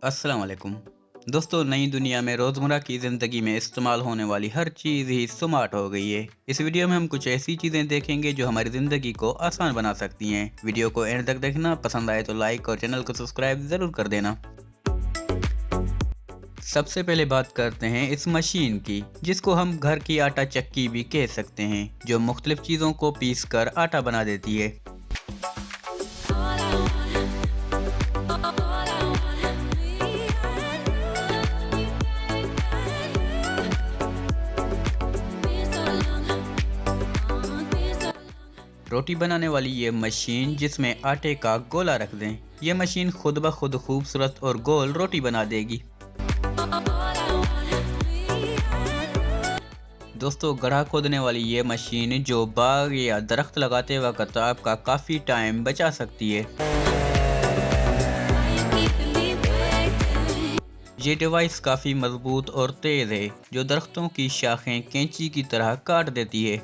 अस्सलाम वालेकुम दोस्तों, नई दुनिया में रोज़मर्रा की ज़िंदगी में इस्तेमाल होने वाली हर चीज़ ही स्मार्ट हो गई है। इस वीडियो में हम कुछ ऐसी चीज़ें देखेंगे जो हमारी ज़िंदगी को आसान बना सकती हैं। वीडियो को एंड तक देखना, पसंद आए तो लाइक और चैनल को सब्सक्राइब ज़रूर कर देना। सबसे पहले बात करते हैं इस मशीन की, जिसको हम घर की आटा चक्की भी कह सकते हैं, जो मुख्तलिफ चीज़ों को पीस कर आटा बना देती है। रोटी बनाने वाली ये मशीन जिसमें आटे का गोला रख दें, ये मशीन खुद ब खुद खूबसूरत और गोल रोटी बना देगी। दोस्तों, गड्ढा खोदने वाली ये मशीन जो बाग या दरख्त लगाते वक्त आपका काफ़ी टाइम बचा सकती है। ये डिवाइस काफ़ी मजबूत और तेज़ है, जो दरख्तों की शाखें कैंची की तरह काट देती है।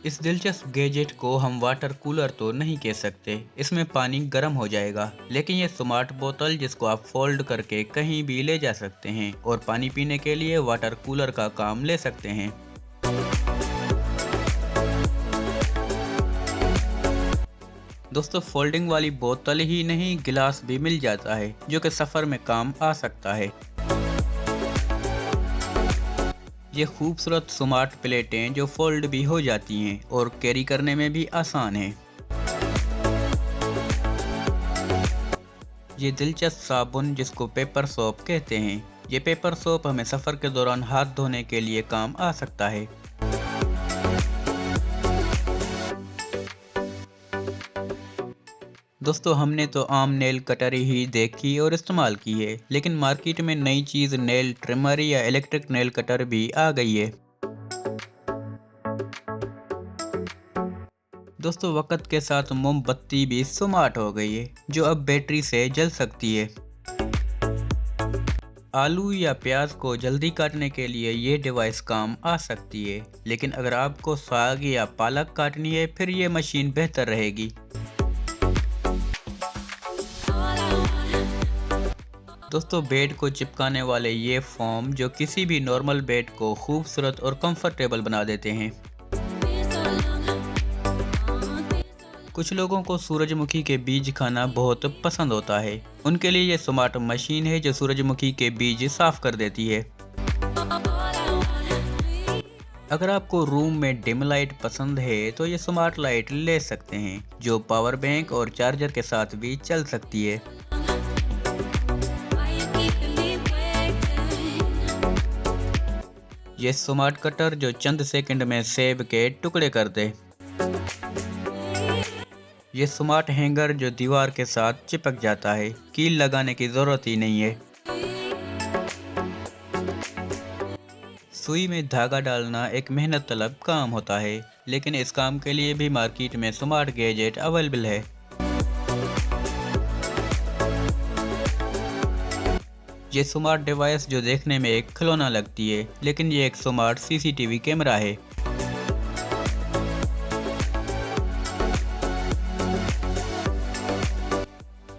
इस दिलचस्प गैजेट को हम वाटर कूलर तो नहीं कह सकते, इसमें पानी गर्म हो जाएगा, लेकिन ये स्मार्ट बोतल जिसको आप फोल्ड करके कहीं भी ले जा सकते हैं और पानी पीने के लिए वाटर कूलर का काम ले सकते हैं। दोस्तों, फोल्डिंग वाली बोतल ही नहीं, गिलास भी मिल जाता है, जो कि सफ़र में काम आ सकता है। ये खूबसूरत स्मार्ट प्लेटें जो फोल्ड भी हो जाती हैं और कैरी करने में भी आसान है। ये दिलचस्प साबुन जिसको पेपर सोप कहते हैं, ये पेपर सोप हमें सफ़र के दौरान हाथ धोने के लिए काम आ सकता है। दोस्तों, हमने तो आम नेल कटर ही देखी और इस्तेमाल की है, लेकिन मार्केट में नई चीज़ नेल ट्रिमर या इलेक्ट्रिक नेल कटर भी आ गई है। दोस्तों, वक्त के साथ मोमबत्ती भी स्मार्ट हो गई है, जो अब बैटरी से जल सकती है। आलू या प्याज को जल्दी काटने के लिए ये डिवाइस काम आ सकती है, लेकिन अगर आपको साग या पालक काटनी है फिर ये मशीन बेहतर रहेगी। दोस्तों, बेड को चिपकाने वाले ये फोम जो किसी भी नॉर्मल बेड को खूबसूरत और कंफर्टेबल बना देते हैं। कुछ लोगों को सूरजमुखी के बीज खाना बहुत पसंद होता है, उनके लिए ये स्मार्ट मशीन है जो सूरजमुखी के बीज साफ कर देती है। अगर आपको रूम में डिम लाइट पसंद है तो ये स्मार्ट लाइट ले सकते हैं, जो पावर बैंक और चार्जर के साथ भी चल सकती है। ये स्मार्ट कटर जो चंद सेकंड में सेब के टुकड़े कर दे। ये स्मार्ट हैंगर जो दीवार के साथ चिपक जाता है, कील लगाने की ज़रूरत ही नहीं है। सुई में धागा डालना एक मेहनत तलब काम होता है, लेकिन इस काम के लिए भी मार्केट में स्मार्ट गैजेट अवेलेबल है। ये स्मार्ट डिवाइस जो देखने में एक खिलौना लगती है, लेकिन ये एक स्मार्ट सीसीटीवी कैमरा है।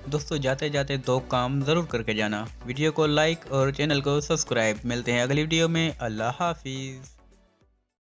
दोस्तों, जाते जाते दो काम ज़रूर करके जाना, वीडियो को लाइक और चैनल को सब्सक्राइब। मिलते हैं अगली वीडियो में। अल्लाह हाफिज़।